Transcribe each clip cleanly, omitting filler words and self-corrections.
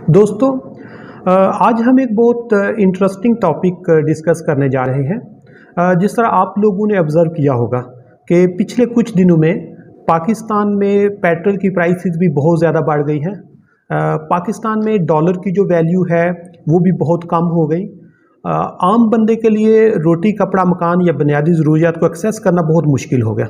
दोस्तों, आज हम एक बहुत इंटरेस्टिंग टॉपिक डिस्कस करने जा रहे हैं। जिस तरह आप लोगों ने ऑब्ज़र्व किया होगा कि पिछले कुछ दिनों में पाकिस्तान में पेट्रोल की प्राइसेस भी बहुत ज़्यादा बढ़ गई हैं। पाकिस्तान में डॉलर की जो वैल्यू है वो भी बहुत कम हो गई। आम बंदे के लिए रोटी कपड़ा मकान या बुनियादी ज़रूरियात को एक्सेस करना बहुत मुश्किल हो गया।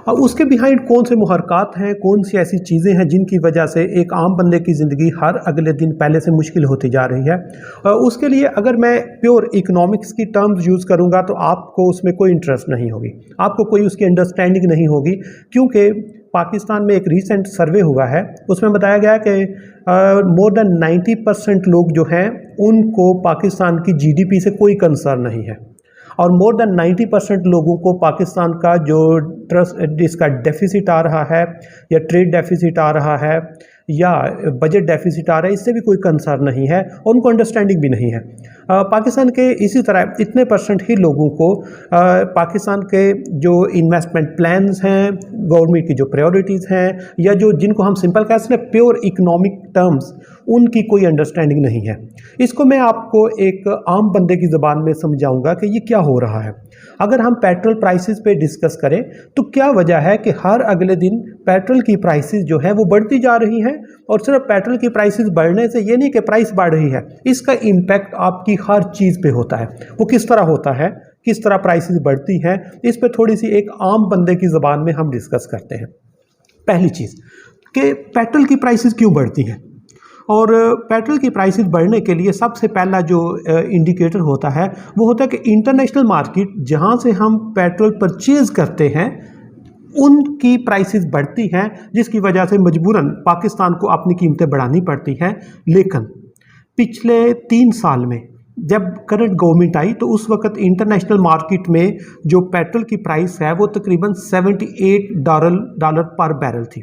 अब उसके बिहाइंड कौन से मुहर्रकात हैं, कौन सी ऐसी चीज़ें हैं जिनकी वजह से एक आम बंदे की ज़िंदगी हर अगले दिन पहले से मुश्किल होती जा रही है। उसके लिए अगर मैं प्योर इकोनॉमिक्स की टर्म्स यूज़ करूँगा तो आपको उसमें कोई इंटरेस्ट नहीं होगी, आपको कोई उसकी अंडरस्टैंडिंग नहीं होगी, क्योंकि पाकिस्तान में एक रीसेंट सर्वे हुआ है, उसमें बताया गया कि मोर देन 90% लोग जो हैं उनको पाकिस्तान की जीडीपी से कोई कंसर्न नहीं है, और मोर देन 90% लोगों को पाकिस्तान का जो ट्रस्ट इसका डेफिसिट आ रहा है या ट्रेड डेफिसिट आ रहा है या बजट डेफिसिट आ रहा है, इससे भी कोई कंसर्न नहीं है और उनको अंडरस्टैंडिंग भी नहीं है। पाकिस्तान के इसी तरह इतने परसेंट ही लोगों को पाकिस्तान के जो इन्वेस्टमेंट प्लान्स हैं, गवर्नमेंट की जो प्रायोरिटीज़ हैं, या जो जिनको हम सिंपल कह सकते हैं प्योर इकोनॉमिक टर्म्स, उनकी कोई अंडरस्टैंडिंग नहीं है। इसको मैं आपको एक आम बंदे की ज़बान में समझाऊंगा कि ये क्या हो रहा है। अगर हम पेट्रोल प्राइसेस पे डिस्कस करें तो क्या वजह है कि हर अगले दिन पेट्रोल की प्राइसेस जो है वो बढ़ती जा रही हैं, और सिर्फ पेट्रोल की प्राइसेस बढ़ने से ये नहीं कि प्राइस बढ़ रही है, इसका इम्पैक्ट आपकी हर चीज़ पे होता है। वो किस तरह होता है, किस तरह प्राइसेस बढ़ती हैं, इस पे थोड़ी सी एक आम बंदे की ज़बान में हम डिस्कस करते हैं। पहली चीज़ कि पेट्रोल की प्राइसेस क्यों बढ़ती हैं, और पेट्रोल की प्राइसेस बढ़ने के लिए सबसे पहला जो इंडिकेटर होता है वो होता है कि इंटरनेशनल मार्केट जहां से हम पेट्रोल परचेज़ करते हैं उनकी प्राइसेस बढ़ती हैं, जिसकी वजह से मजबूरन पाकिस्तान को अपनी कीमतें बढ़ानी पड़ती हैं। लेकिन पिछले 3 साल में जब करंट गवर्नमेंट आई तो उस वक्त इंटरनेशनल मार्केट में जो पेट्रोल की प्राइस है वो तकरीबन $78 पर बैरल थी।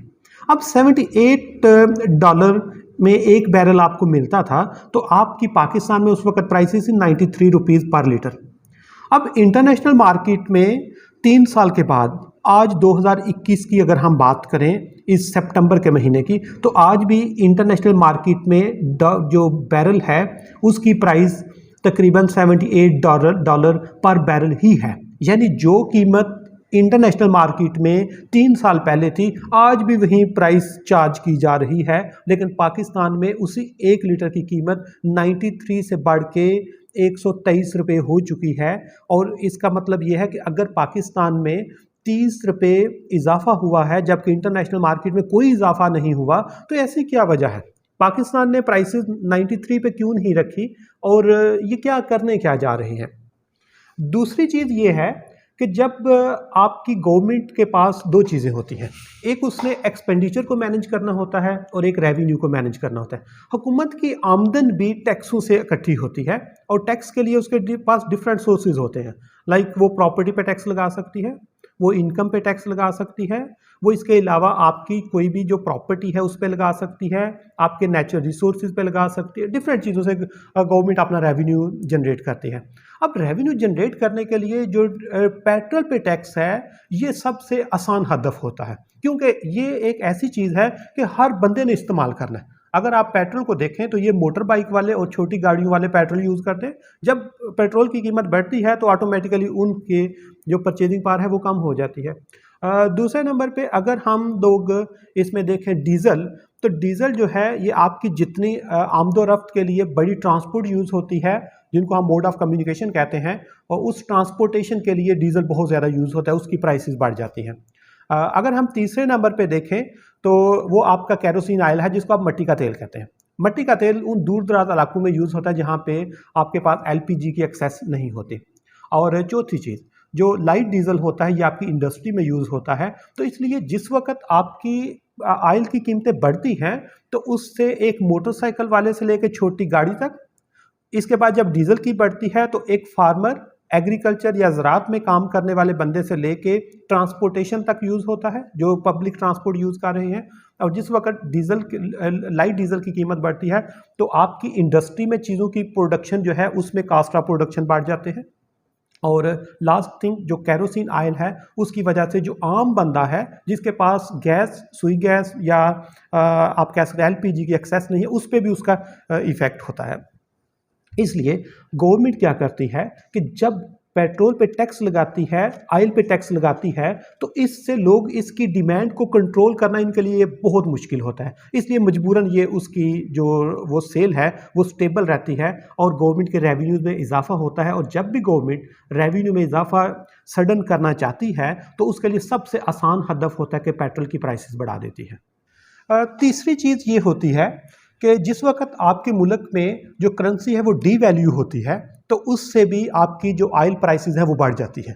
अब $78 में एक बैरल आपको मिलता था, तो आपकी पाकिस्तान में उस वक्त प्राइसेस 93 रुपीज़ पर लीटर। अब इंटरनेशनल मार्केट में 3 साल के बाद आज 2021 की अगर हम बात करें इस सितंबर के महीने की, तो आज भी इंटरनेशनल मार्केट में जो बैरल है उसकी प्राइस तकरीबन $78 पर बैरल ही है। यानी जो कीमत इंटरनेशनल मार्केट में 3 साल पहले थी, आज भी वही प्राइस चार्ज की जा रही है। लेकिन पाकिस्तान में उसी 1 लीटर की कीमत 93 से बढ़ के 123 रुपये हो चुकी है। और इसका मतलब यह है कि अगर पाकिस्तान में 30 रुपये इजाफा हुआ है जबकि इंटरनेशनल मार्केट में कोई इजाफा नहीं हुआ, तो ऐसी क्या वजह है? पाकिस्तान ने प्राइसेस 93 पे क्यों नहीं रखी, और ये क्या करने क्या जा रही है? दूसरी चीज़ ये है कि जब आपकी गवर्नमेंट के पास 2 चीज़ें होती हैं, एक उसने एक्सपेंडिचर को मैनेज करना होता है और एक रेवेन्यू को मैनेज करना होता है। हुकूमत की आमदन भी टैक्सों से इकट्ठी होती है, और टैक्स के लिए उसके पास डिफरेंट सोर्सेज होते हैं। लाइक वो प्रॉपर्टी पे टैक्स लगा सकती है, वो इनकम पे टैक्स लगा सकती है, वो इसके अलावा आपकी कोई भी जो प्रॉपर्टी है उस पर लगा सकती है, आपके नेचुरल रिसोर्सेज पे लगा सकती है। डिफरेंट चीज़ों से गवर्नमेंट अपना रेवेन्यू जनरेट करती है। अब रेवेन्यू जनरेट करने के लिए जो पेट्रोल पे टैक्स है ये सबसे आसान हदफ होता है, क्योंकि ये एक ऐसी चीज़ है कि हर बंदे ने इस्तेमाल करना है। अगर आप पेट्रोल को देखें तो ये मोटर बाइक वाले और छोटी गाड़ियों वाले पेट्रोल यूज़ करते हैं। जब पेट्रोल की कीमत बढ़ती है तो ऑटोमेटिकली उनके जो परचेजिंग पावर है वो कम हो जाती है। दूसरे नंबर पे अगर हम लोग इसमें देखें डीज़ल, तो डीज़ल जो है ये आपकी जितनी आमदोरफ्त के लिए बड़ी ट्रांसपोर्ट यूज़ होती है, जिनको हम मोड ऑफ कम्युनिकेशन कहते हैं, और उस ट्रांसपोर्टेशन के लिए डीज़ल बहुत ज़्यादा यूज़ होता है, उसकी प्राइसेस बढ़ जाती हैं। अगर हम तीसरे नंबर पे देखें तो वो आपका केरोसिन ऑयल है, जिसको आप मट्टी का तेल कहते हैं। मट्टी का तेल उन दूर दराज इलाकों में यूज़ होता है जहाँ पे आपके पास एलपीजी की एक्सेस नहीं होती। और चौथी चीज़, जो लाइट डीजल होता है ये आपकी इंडस्ट्री में यूज़ होता है। तो इसलिए जिस वक्त आपकी ऑयल की कीमतें बढ़ती हैं तो उससे एक मोटरसाइकिल वाले से लेकर छोटी गाड़ी तक, इसके बाद जब डीजल की बढ़ती है तो एक फार्मर, एग्रीकल्चर या ज़राअत में काम करने वाले बंदे से लेके ट्रांसपोर्टेशन तक यूज़ होता है, जो पब्लिक ट्रांसपोर्ट यूज़ कर रहे हैं। और जिस वक्त लाइट डीजल की कीमत बढ़ती है तो आपकी इंडस्ट्री में चीज़ों की प्रोडक्शन जो है उसमें कास्ट ऑफ प्रोडक्शन बढ़ जाते हैं, और लास्ट थिंग जो कैरोसिन ऑयल है उसकी वजह से जो आम बंदा है जिसके पास गैस, सुई गैस या आप कह सकते हैं एलपीजी की एक्सेस नहीं है, उस पर भी उसका इफ़ेक्ट होता है। इसलिए गवर्नमेंट क्या करती है कि जब पेट्रोल पे टैक्स लगाती है, ऑयल पे टैक्स लगाती है, तो इससे लोग इसकी डिमांड को कंट्रोल करना इनके लिए बहुत मुश्किल होता है। इसलिए मजबूरन ये उसकी जो वो सेल है वो स्टेबल रहती है और गवर्नमेंट के रेवेन्यू में इजाफा होता है। और जब भी गवर्नमेंट रेवेन्यू में इजाफा सडन करना चाहती है तो उसके लिए सबसे आसान हदफ होता है कि पेट्रोल की प्राइसेस बढ़ा देती है। तीसरी चीज़ ये होती है कि जिस वक्त आपके मुल्क में जो करेंसी है वो डीवैल्यू होती है तो उससे भी आपकी जो ऑयल प्राइसेस है वो बढ़ जाती है।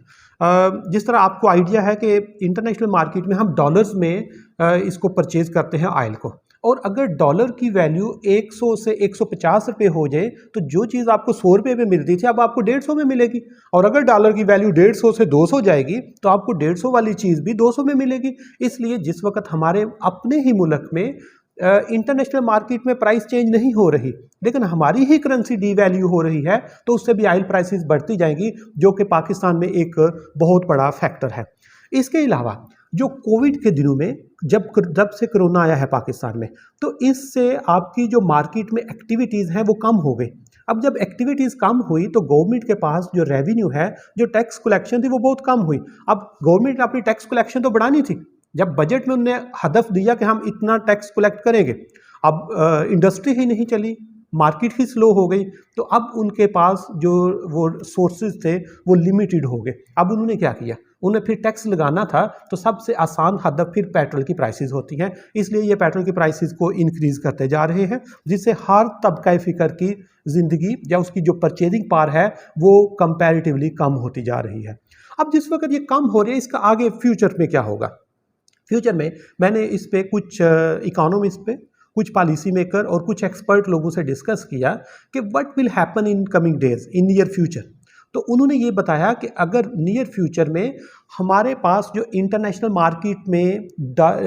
जिस तरह आपको आइडिया है कि इंटरनेशनल मार्केट में हम डॉलर्स में इसको परचेज करते हैं ऑयल को, और अगर डॉलर की वैल्यू 100 से 150 रुपये हो जाए तो जो चीज़ आपको 100 रुपये में मिलती थी अब आपको 150 में मिलेगी, और अगर डॉलर की वैल्यू 150 से 200 जाएगी तो आपको 150 वाली चीज़ भी 200 में मिलेगी। इसलिए जिस वक्त हमारे अपने ही मुल्क में इंटरनेशनल मार्केट में प्राइस चेंज नहीं हो रही लेकिन हमारी ही करेंसी डीवैल्यू हो रही है तो उससे भी ऑयल प्राइसेस बढ़ती जाएंगी, जो कि पाकिस्तान में एक बहुत बड़ा फैक्टर है। इसके अलावा जो कोविड के दिनों में जब से कोरोना आया है पाकिस्तान में, तो इससे आपकी जो मार्केट में एक्टिविटीज़ हैं वो कम हो गई। अब जब एक्टिविटीज़ कम हुई तो गवर्नमेंट के पास जो रेवेन्यू है, जो टैक्स कलेक्शन थी वो बहुत कम हुई। अब गवर्नमेंट ने अपनी टैक्स कलेक्शन तो बढ़ानी थी, जब बजट में उन्होंने हदफ दिया कि हम इतना टैक्स कलेक्ट करेंगे, अब इंडस्ट्री ही नहीं चली, मार्केट ही स्लो हो गई, तो अब उनके पास जो वो सोर्सेज थे वो लिमिटेड हो गए। अब उन्होंने क्या किया, उन्हें फिर टैक्स लगाना था, तो सबसे आसान हदफ फिर पेट्रोल की प्राइसेस होती हैं। इसलिए ये पेट्रोल की प्राइसेस को इंक्रीज करते जा रहे हैं, जिससे हर तबका फ़िक्र की ज़िंदगी या उसकी जो परचेजिंग पावर है वो कंपैरेटिवली कम होती जा रही है। अब जिस वक्त ये कम हो रही है, इसका आगे फ्यूचर में क्या होगा? फ्यूचर में मैंने इस पे कुछ इकोनॉमिस्ट पे, कुछ पॉलिसी मेकर और कुछ एक्सपर्ट लोगों से डिस्कस किया कि what will happen in coming days, in near future. तो उन्होंने ये बताया कि अगर नियर फ्यूचर में हमारे पास जो इंटरनेशनल मार्केट में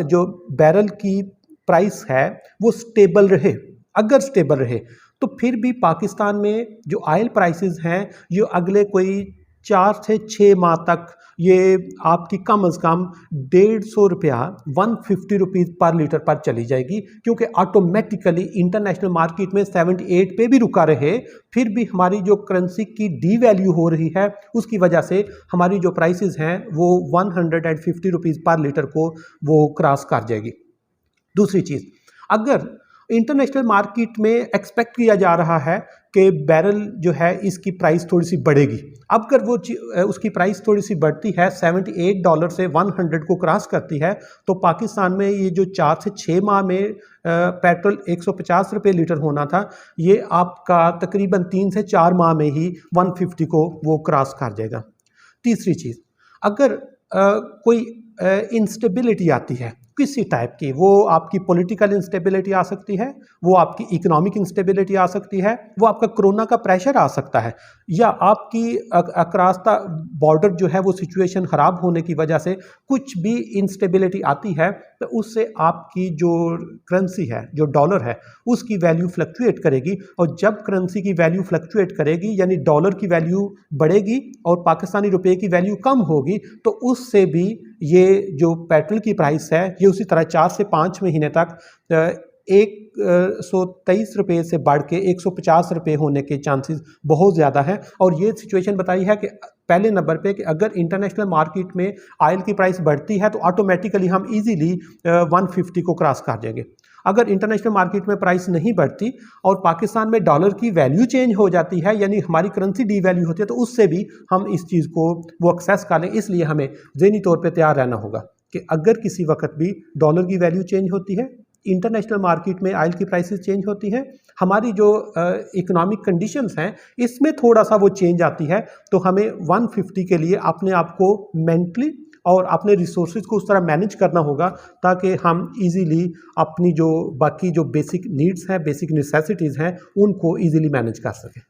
जो बैरल की प्राइस है वो स्टेबल रहे, अगर स्टेबल रहे तो फिर भी पाकिस्तान में जो ऑयल प्राइसेस हैं ये अगले कोई 4 से 6 माह तक ये आपकी कम अज़ कम 150 रुपया 150 रुपीज़ पर लीटर पर चली जाएगी, क्योंकि ऑटोमेटिकली इंटरनेशनल मार्केट में 78 पे भी रुका रहे फिर भी हमारी जो करेंसी की डीवैल्यू हो रही है उसकी वजह से हमारी जो प्राइसेस हैं वो 150 रुपीज़ पर लीटर को वो क्रॉस कर जाएगी। दूसरी चीज़, अगर इंटरनेशनल मार्केट में एक्सपेक्ट किया जा रहा है कि बैरल जो है इसकी प्राइस थोड़ी सी बढ़ेगी, अब अगर वो उसकी प्राइस थोड़ी सी बढ़ती है, $78 से 100 को क्रॉस करती है, तो पाकिस्तान में ये जो 4 से 6 माह में पेट्रोल 150 रुपये लीटर होना था, ये आपका तकरीबन 3 से 4 माह में ही 150 को वो क्रॉस कर जाएगा। तीसरी चीज़, अगर कोई इंस्टेबिलिटी आती है किसी टाइप की, वो आपकी पॉलिटिकल इंस्टेबिलिटी आ सकती है, वो आपकी इकोनॉमिक इंस्टेबिलिटी आ सकती है, वो आपका कोरोना का प्रेशर आ सकता है, या आपकी अक्रॉस द बॉर्डर जो है वो सिचुएशन ख़राब होने की वजह से कुछ भी इंस्टेबिलिटी आती है, तो उससे आपकी जो करेंसी है, जो डॉलर है, उसकी वैल्यू फ्लक्चुएट करेगी। और जब करेंसी की वैल्यू फ्लक्चुएट करेगी यानी डॉलर की वैल्यू बढ़ेगी और पाकिस्तानी रुपये की वैल्यू कम होगी, तो उससे भी ये जो पेट्रोल की प्राइस है ये उसी तरह 4 से 5 महीने तक 123 रुपये से बढ़ के 150 रुपये होने के चांसेस बहुत ज़्यादा हैं। और ये सिचुएशन बताई है कि पहले नंबर पे कि अगर इंटरनेशनल मार्केट में ऑयल की प्राइस बढ़ती है तो ऑटोमेटिकली हम इजीली 150 को क्रॉस कर जाएंगे। अगर इंटरनेशनल मार्केट में प्राइस नहीं बढ़ती और पाकिस्तान में डॉलर की वैल्यू चेंज हो जाती है यानी हमारी करेंसी डीवैल्यू होती है, तो उससे भी हम इस चीज़ को वो एक्सेस कर लें। इसलिए हमें ज़हनी तौर पे तैयार रहना होगा कि अगर किसी वक्त भी डॉलर की वैल्यू चेंज होती है, इंटरनेशनल मार्केट में ऑयल की प्राइसेस चेंज होती हैं, हमारी जो इकोनॉमिक कंडीशंस हैं इसमें थोड़ा सा वो चेंज आती है, तो हमें 150 के लिए अपने आप को मेंटली और अपने रिसोर्सेज को उस तरह मैनेज करना होगा ताकि हम इजीली अपनी जो बाकी जो बेसिक नीड्स हैं, बेसिक नेसेसिटीज़ हैं, उनको इजीली मैनेज कर सकें।